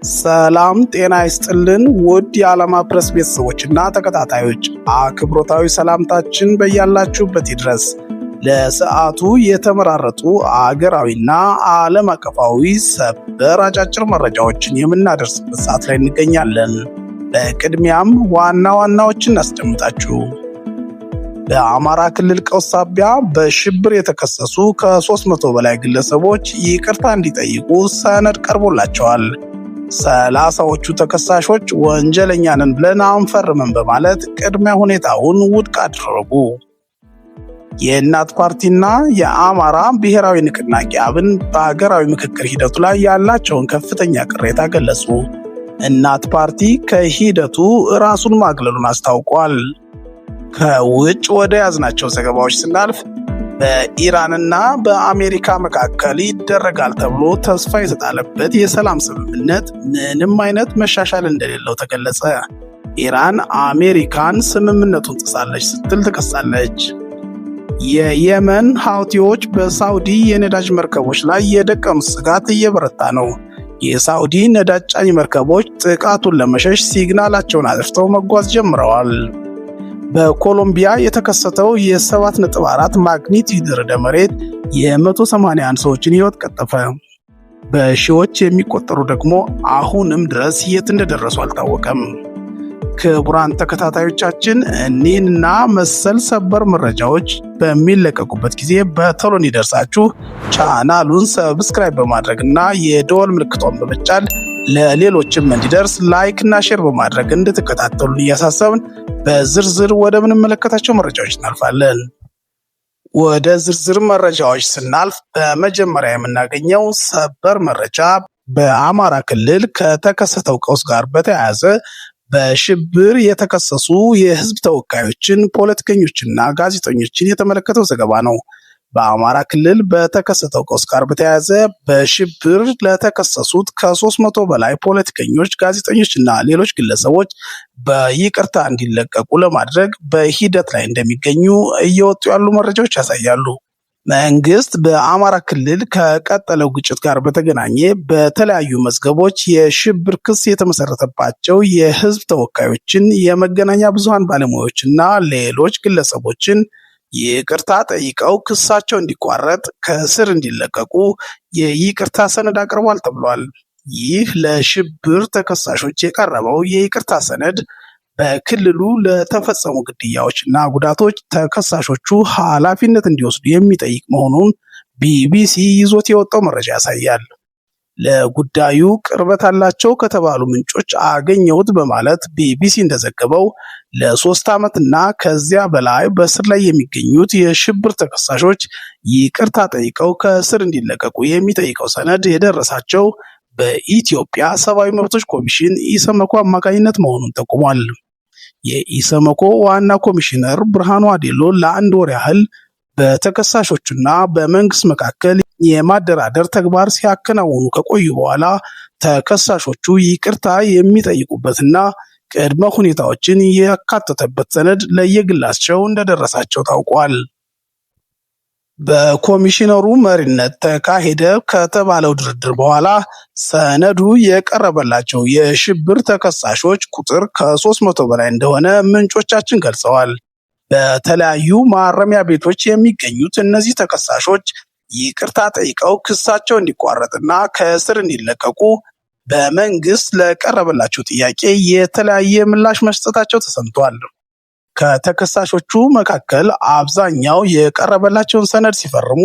ሰላም ጤና ይስጥልን ውድ የዓላማ ፕረስ ቤተሰቦችና ተከታታዮች፣ አክብሮታዊ ሰላምታችን በያላችሁበት ይድረስ። ለሰዓቱ የተመራረጡ አገራዊና ዓለም አቀፋዊ ሰበር አጫጭር መረጃዎችን የምናደርስበት ሰዓት ላይ እንገኛለን። በቅድሚያም ዋና ዋናዎችን እናስደምጣችሁ። በአማራ ክልል ቀውስ ሳቢያ በሽብር የተከሰሱ ከ300 በላይ ግለሰቦች ይቅርታ እንዲጠይቁ ሰነድ ቀርቦላቸዋል። 30ዎቹ ተከሳሾች ወንጀለኛ ነን ብለን አንፈርምም በማለት ቅድመ ሁኔታውን ውድቅ አደረጉ። የእናት ፓርቲና የአማራ ብሔራዊ ንቅናቄ አብን በሀገራዊ ምክክር ሂደቱ ላይ ያላቸውን ከፍተኛ ቅሬታ ገለጹ። እናት ፓርቲ ከሂደቱ ራሱን ማግለሉን አስታውቋል። ከውጭ ወደ ያዝናቸው ዘገባዎች ስናልፍ በኢራንና በአሜሪካ መካከል ይደረጋል ተብሎ ተስፋ የተጣለበት የሰላም ስምምነት ምንም አይነት መሻሻል እንደሌለው ተገለጸ። ኢራን አሜሪካን ስምምነቱን ጥሳለች ስትል ትከሳለች። የየመን ሀውቲዎች በሳውዲ የነዳጅ መርከቦች ላይ የደቀኑት ስጋት እየበረታ ነው። የሳውዲ ነዳጅ ጫኝ መርከቦች ጥቃቱን ለመሸሽ ሲግናላቸውን አጥፍተው መጓዝ ጀምረዋል። በኮሎምቢያ የተከሰተው የ7.4 ማግኒቲዩድ ርዕደ መሬት የ181 ሰዎችን ሕይወት ቀጠፈ። በሺዎች የሚቆጠሩ ደግሞ አሁንም ድረስ የት እንደደረሱ አልታወቀም። ክቡራን ተከታታዮቻችን እኒህንና መሰል ሰበር መረጃዎች በሚለቀቁበት ጊዜ በቶሎ እንዲደርሳችሁ ቻናሉን ሰብስክራይብ በማድረግና የደወል ምልክቷን በመጫን ለሌሎችም እንዲደርስ ላይክ እና ሼር በማድረግ እንድትከታተሉን እያሳሰብን በዝርዝር ወደ ምንመለከታቸው መረጃዎች እናልፋለን። ወደ ዝርዝር መረጃዎች ስናልፍ በመጀመሪያ የምናገኘው ሰበር መረጃ በአማራ ክልል ከተከሰተው ቀውስ ጋር በተያያዘ በሽብር የተከሰሱ የህዝብ ተወካዮችን፣ ፖለቲከኞችና ጋዜጠኞችን የተመለከተው ዘገባ ነው። በአማራ ክልል በተከሰተው ቀውስ ጋር በተያያዘ በሽብር ለተከሰሱት ከ300 በላይ ፖለቲከኞች፣ ጋዜጠኞችና ሌሎች ግለሰቦች በይቅርታ እንዲለቀቁ ለማድረግ በሂደት ላይ እንደሚገኙ እየወጡ ያሉ መረጃዎች ያሳያሉ። መንግስት በአማራ ክልል ከቀጠለው ግጭት ጋር በተገናኘ በተለያዩ መዝገቦች የሽብር ክስ የተመሰረተባቸው የህዝብ ተወካዮችን፣ የመገናኛ ብዙሃን ባለሙያዎችና ሌሎች ግለሰቦችን ይቅርታ ጠይቀው ክሳቸው እንዲቋረጥ ከእስር እንዲለቀቁ የይቅርታ ሰነድ አቅርቧል ተብሏል። ይህ ለሽብር ተከሳሾች የቀረበው የይቅርታ ሰነድ በክልሉ ለተፈጸሙ ግድያዎችና ጉዳቶች ተከሳሾቹ ኃላፊነት እንዲወስዱ የሚጠይቅ መሆኑን ቢቢሲ ይዞት የወጣው መረጃ ያሳያል። ለጉዳዩ ቅርበት አላቸው ከተባሉ ምንጮች አገኘሁት በማለት ቢቢሲ እንደዘገበው ለ3 ዓመትና ከዚያ በላይ በእስር ላይ የሚገኙት የሽብር ተከሳሾች ይቅርታ ጠይቀው ከእስር እንዲለቀቁ የሚጠይቀው ሰነድ የደረሳቸው በኢትዮጵያ ሰብአዊ መብቶች ኮሚሽን ኢሰመኮ አማካኝነት መሆኑን ጠቁሟል። የኢሰመኮ ዋና ኮሚሽነር ብርሃኑ አዴሎ ለአንድ ወር ያህል በተከሳሾቹና በመንግስት መካከል የማደራደር ተግባር ሲያከናውኑ ከቆዩ በኋላ ተከሳሾቹ ይቅርታ የሚጠይቁበትና ቅድመ ሁኔታዎችን ያካተተበት ሰነድ ለየግላቸው እንደደረሳቸው ታውቋል። በኮሚሽነሩ መሪነት ተካሄደ ከተባለው ድርድር በኋላ ሰነዱ የቀረበላቸው የሽብር ተከሳሾች ቁጥር ከ300 በላይ እንደሆነ ምንጮቻችን ገልጸዋል። በተለያዩ ማረሚያ ቤቶች የሚገኙት እነዚህ ተከሳሾች ይቅርታ ጠይቀው ክሳቸው እንዲቋረጥና ከእስር እንዲለቀቁ በመንግስት ለቀረበላቸው ጥያቄ የተለያየ ምላሽ መስጠታቸው ተሰምቷል። ከተከሳሾቹ መካከል አብዛኛው የቀረበላቸውን ሰነድ ሲፈርሙ፣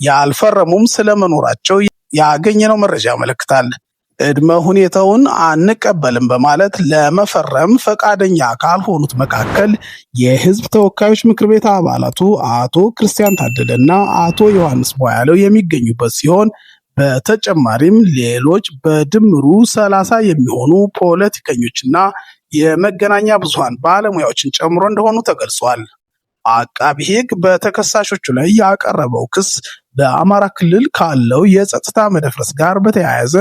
ያልፈረሙም ስለመኖራቸው ያገኘነው መረጃ ያመለክታል። ቅድመ ሁኔታውን አንቀበልም በማለት ለመፈረም ፈቃደኛ ካልሆኑት መካከል የህዝብ ተወካዮች ምክር ቤት አባላቱ አቶ ክርስቲያን ታደለና አቶ ዮሐንስ ቧያለው የሚገኙበት ሲሆን በተጨማሪም ሌሎች በድምሩ 30 የሚሆኑ ፖለቲከኞችና የመገናኛ ብዙሃን ባለሙያዎችን ጨምሮ እንደሆኑ ተገልጿል። አቃቢ ሕግ በተከሳሾቹ ላይ ያቀረበው ክስ በአማራ ክልል ካለው የጸጥታ መደፍረስ ጋር በተያያዘ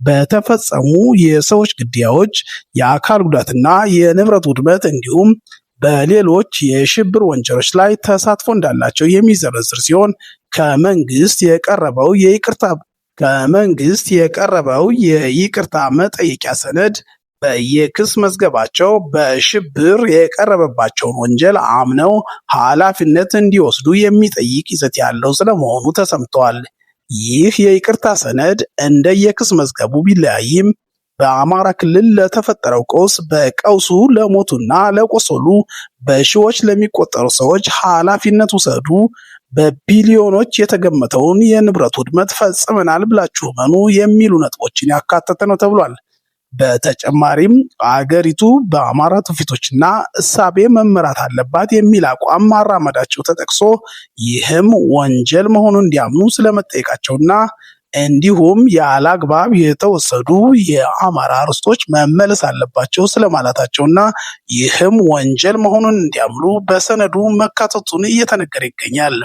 በተፈጸሙ የሰዎች ግድያዎች፣ የአካል ጉዳትና የንብረት ውድመት እንዲሁም በሌሎች የሽብር ወንጀሎች ላይ ተሳትፎ እንዳላቸው የሚዘረዝር ሲሆን ከመንግስት የቀረበው የይቅርታ ከመንግስት የቀረበው የይቅርታ መጠየቂያ ሰነድ በየክስ መዝገባቸው በሽብር የቀረበባቸውን ወንጀል አምነው ኃላፊነት እንዲወስዱ የሚጠይቅ ይዘት ያለው ስለመሆኑ ተሰምቷል። ይህ የይቅርታ ሰነድ እንደየክስ መዝገቡ ቢለያይም በአማራ ክልል ለተፈጠረው ቀውስ፣ በቀውሱ ለሞቱና ለቆሰሉ በሺዎች ለሚቆጠሩ ሰዎች ኃላፊነት ውሰዱ፣ በቢሊዮኖች የተገመተውን የንብረት ውድመት ፈጽመናል ብላችሁ መኑ የሚሉ ነጥቦችን ያካተተ ነው ተብሏል። በተጨማሪም አገሪቱ በአማራ ትውፊቶችና እሳቤ መመራት አለባት የሚል አቋም ማራመዳቸው ተጠቅሶ ይህም ወንጀል መሆኑን እንዲያምኑ ስለመጠየቃቸውና እንዲሁም ያለ አግባብ የተወሰዱ የአማራ ርስቶች መመለስ አለባቸው ስለማለታቸውና ይህም ወንጀል መሆኑን እንዲያምኑ በሰነዱ መካተቱን እየተነገረ ይገኛል።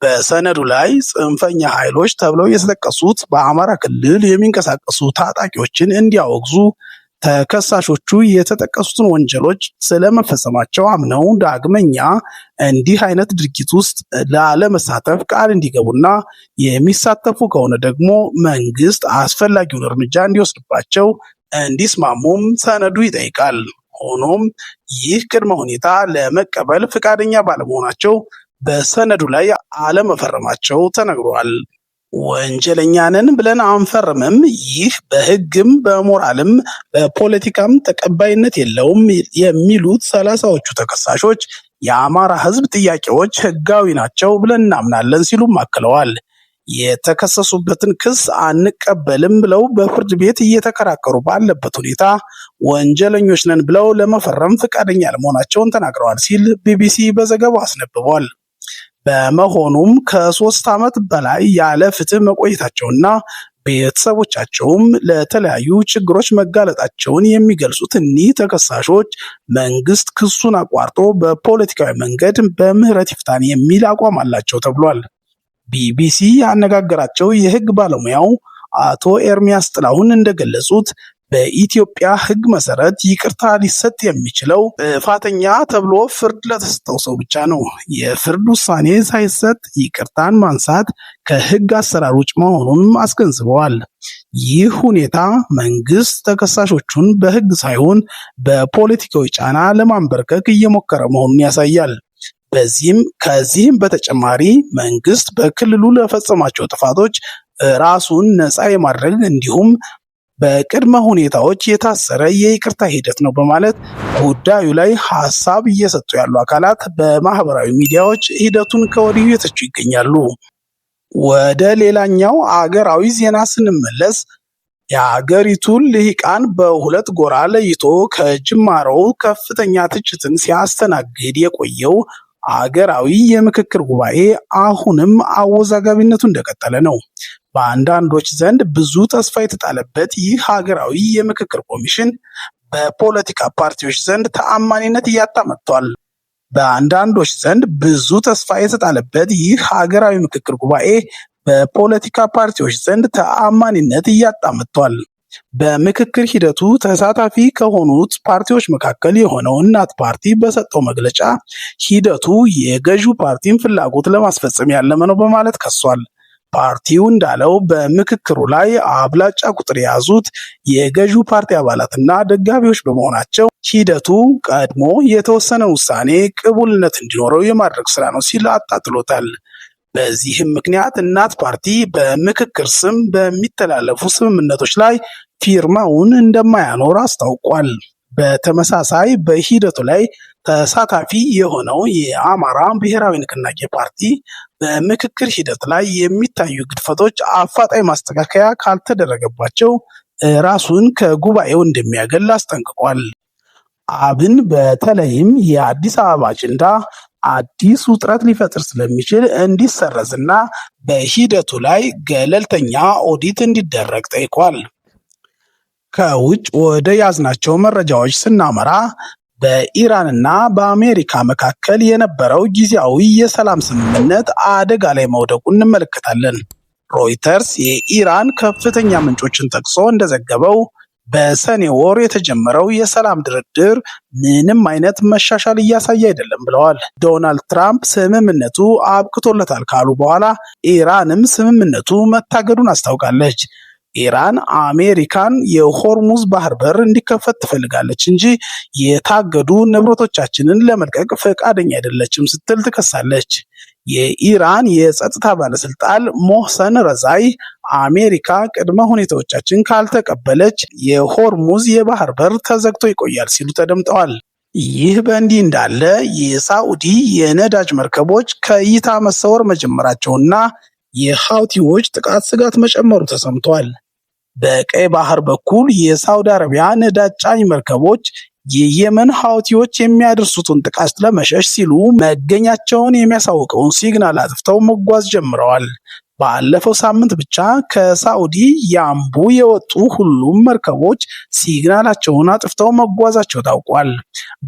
በሰነዱ ላይ ጽንፈኛ ኃይሎች ተብለው የተጠቀሱት በአማራ ክልል የሚንቀሳቀሱ ታጣቂዎችን እንዲያወግዙ፣ ተከሳሾቹ የተጠቀሱትን ወንጀሎች ስለመፈጸማቸው አምነው ዳግመኛ እንዲህ አይነት ድርጊት ውስጥ ላለመሳተፍ ቃል እንዲገቡና የሚሳተፉ ከሆነ ደግሞ መንግስት አስፈላጊውን እርምጃ እንዲወስድባቸው እንዲስማሙም ሰነዱ ይጠይቃል። ሆኖም ይህ ቅድመ ሁኔታ ለመቀበል ፈቃደኛ ባለመሆናቸው በሰነዱ ላይ አለመፈረማቸው ተነግሯል። ወንጀለኛንን ብለን አንፈርምም፣ ይህ በህግም በሞራልም በፖለቲካም ተቀባይነት የለውም የሚሉት 30ዎቹ ተከሳሾች የአማራ ህዝብ ጥያቄዎች ህጋዊ ናቸው ብለን እናምናለን ሲሉም አክለዋል። የተከሰሱበትን ክስ አንቀበልም ብለው በፍርድ ቤት እየተከራከሩ ባለበት ሁኔታ ወንጀለኞች ነን ብለው ለመፈረም ፈቃደኛ አለመሆናቸውን ተናግረዋል ሲል ቢቢሲ በዘገባው አስነብቧል። በመሆኑም ከ3 ዓመት በላይ ያለ ፍትህ መቆየታቸውና ቤተሰቦቻቸውም ለተለያዩ ችግሮች መጋለጣቸውን የሚገልጹት እኒህ ተከሳሾች መንግስት ክሱን አቋርጦ በፖለቲካዊ መንገድ በምህረት ይፍታን የሚል አቋም አላቸው ተብሏል። ቢቢሲ ያነጋገራቸው የህግ ባለሙያው አቶ ኤርሚያስ ጥላሁን እንደገለጹት በኢትዮጵያ ህግ መሰረት ይቅርታ ሊሰጥ የሚችለው ጥፋተኛ ተብሎ ፍርድ ለተሰጠው ሰው ብቻ ነው። የፍርድ ውሳኔ ሳይሰጥ ይቅርታን ማንሳት ከህግ አሰራር ውጭ መሆኑንም አስገንዝበዋል። ይህ ሁኔታ መንግስት ተከሳሾቹን በህግ ሳይሆን በፖለቲካዊ ጫና ለማንበርከክ እየሞከረ መሆኑን ያሳያል። ከዚህም በተጨማሪ መንግስት በክልሉ ለፈጸማቸው ጥፋቶች ራሱን ነፃ የማድረግ እንዲሁም በቅድመ ሁኔታዎች የታሰረ የይቅርታ ሂደት ነው በማለት ጉዳዩ ላይ ሀሳብ እየሰጡ ያሉ አካላት በማህበራዊ ሚዲያዎች ሂደቱን ከወዲሁ የተቹ ይገኛሉ። ወደ ሌላኛው አገራዊ ዜና ስንመለስ የአገሪቱን ልሂቃን በሁለት ጎራ ለይቶ ከጅማሮው ከፍተኛ ትችትን ሲያስተናግድ የቆየው አገራዊ የምክክር ጉባኤ አሁንም አወዛጋቢነቱ እንደቀጠለ ነው። በአንዳንዶች ዘንድ ብዙ ተስፋ የተጣለበት ይህ ሀገራዊ የምክክር ኮሚሽን በፖለቲካ ፓርቲዎች ዘንድ ተአማኒነት እያጣ መጥቷል። በአንዳንዶች ዘንድ ብዙ ተስፋ የተጣለበት ይህ ሀገራዊ ምክክር ጉባኤ በፖለቲካ ፓርቲዎች ዘንድ ተአማኒነት እያጣ መጥቷል። በምክክር ሂደቱ ተሳታፊ ከሆኑት ፓርቲዎች መካከል የሆነው እናት ፓርቲ በሰጠው መግለጫ ሂደቱ የገዢው ፓርቲን ፍላጎት ለማስፈጸም ያለመ ነው በማለት ከሷል። ፓርቲው እንዳለው በምክክሩ ላይ አብላጫ ቁጥር የያዙት የገዢው ፓርቲ አባላትና ደጋፊዎች በመሆናቸው ሂደቱ ቀድሞ የተወሰነ ውሳኔ ቅቡልነት እንዲኖረው የማድረግ ስራ ነው ሲል አጣጥሎታል። በዚህም ምክንያት እናት ፓርቲ በምክክር ስም በሚተላለፉ ስምምነቶች ላይ ፊርማውን እንደማያኖር አስታውቋል። በተመሳሳይ በሂደቱ ላይ ተሳታፊ የሆነው የአማራ ብሔራዊ ንቅናቄ ፓርቲ በምክክር ሂደት ላይ የሚታዩ ግድፈቶች አፋጣኝ ማስተካከያ ካልተደረገባቸው ራሱን ከጉባኤው እንደሚያገል አስጠንቅቋል። አብን በተለይም የአዲስ አበባ አጀንዳ አዲስ ውጥረት ሊፈጥር ስለሚችል እንዲሰረዝና በሂደቱ ላይ ገለልተኛ ኦዲት እንዲደረግ ጠይቋል። ከውጭ ወደ ያዝናቸው መረጃዎች ስናመራ በኢራንና በአሜሪካ መካከል የነበረው ጊዜያዊ የሰላም ስምምነት አደጋ ላይ መውደቁን እንመለከታለን። ሮይተርስ የኢራን ከፍተኛ ምንጮችን ጠቅሶ እንደዘገበው በሰኔ ወር የተጀመረው የሰላም ድርድር ምንም አይነት መሻሻል እያሳየ አይደለም ብለዋል። ዶናልድ ትራምፕ ስምምነቱ አብቅቶለታል ካሉ በኋላ ኢራንም ስምምነቱ መታገዱን አስታውቃለች። ኢራን አሜሪካን የሆርሙዝ ባህር በር እንዲከፈት ትፈልጋለች እንጂ የታገዱ ንብረቶቻችንን ለመልቀቅ ፈቃደኛ አይደለችም ስትል ትከሳለች። የኢራን የጸጥታ ባለስልጣን ሞህሰን ረዛይ አሜሪካ ቅድመ ሁኔታዎቻችን ካልተቀበለች የሆርሙዝ የባህር በር ተዘግቶ ይቆያል ሲሉ ተደምጠዋል። ይህ በእንዲህ እንዳለ የሳዑዲ የነዳጅ መርከቦች ከእይታ መሰወር መጀመራቸውና የሐውቲዎች ጥቃት ስጋት መጨመሩ ተሰምቷል። በቀይ ባህር በኩል የሳውዲ አረቢያ ነዳጅ ጫኝ መርከቦች የየመን ሐውቲዎች የሚያደርሱትን ጥቃት ለመሸሽ ሲሉ መገኛቸውን የሚያሳውቀውን ሲግናል አጥፍተው መጓዝ ጀምረዋል። ባለፈው ሳምንት ብቻ ከሳዑዲ ያምቡ የወጡ ሁሉም መርከቦች ሲግናላቸውን አጥፍተው መጓዛቸው ታውቋል።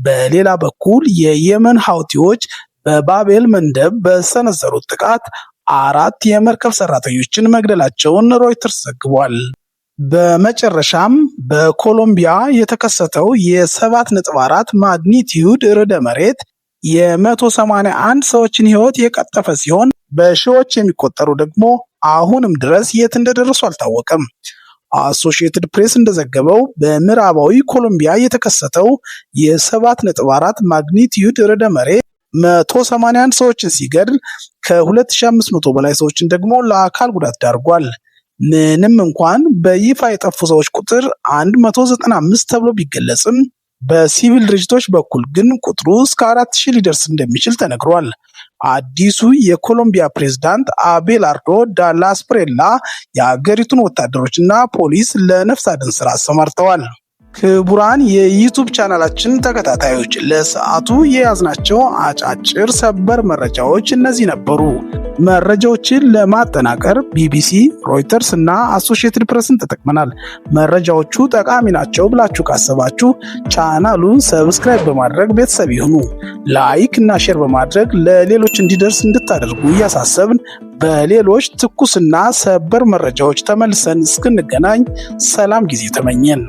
በሌላ በኩል የየመን ሐውቲዎች በባቤል መንደብ በሰነዘሩት ጥቃት 4 የመርከብ ሰራተኞችን መግደላቸውን ሮይተርስ ዘግቧል። በመጨረሻም በኮሎምቢያ የተከሰተው የ7.4 ማግኒቲዩድ ርዕደ መሬት የ181 ሰዎችን ሕይወት የቀጠፈ ሲሆን በሺዎች የሚቆጠሩ ደግሞ አሁንም ድረስ የት እንደደረሱ አልታወቀም። አሶሺየትድ ፕሬስ እንደዘገበው በምዕራባዊ ኮሎምቢያ የተከሰተው የ7.4 ማግኒቲዩድ ርዕደ መሬት 181 ሰዎችን ሲገድል ከ2500 በላይ ሰዎችን ደግሞ ለአካል ጉዳት ዳርጓል። ምንም እንኳን በይፋ የጠፉ ሰዎች ቁጥር 195 ተብሎ ቢገለጽም በሲቪል ድርጅቶች በኩል ግን ቁጥሩ እስከ 4000 ሊደርስ እንደሚችል ተነግሯል። አዲሱ የኮሎምቢያ ፕሬዝዳንት አቤላርዶ ዳላስ ፕሬላ የሀገሪቱን ወታደሮችና ፖሊስ ለነፍስ አድን ስራ አሰማርተዋል። ክቡራን የዩቱብ ቻናላችን ተከታታዮች ለሰዓቱ የያዝናቸው አጫጭር ሰበር መረጃዎች እነዚህ ነበሩ። መረጃዎችን ለማጠናቀር ቢቢሲ፣ ሮይተርስ እና አሶሺየትድ ፕሬስን ተጠቅመናል። መረጃዎቹ ጠቃሚ ናቸው ብላችሁ ካሰባችሁ ቻናሉን ሰብስክራይብ በማድረግ ቤተሰብ ይሁኑ። ላይክ እና ሼር በማድረግ ለሌሎች እንዲደርስ እንድታደርጉ እያሳሰብን በሌሎች ትኩስና ሰበር መረጃዎች ተመልሰን እስክንገናኝ ሰላም ጊዜ ተመኘን።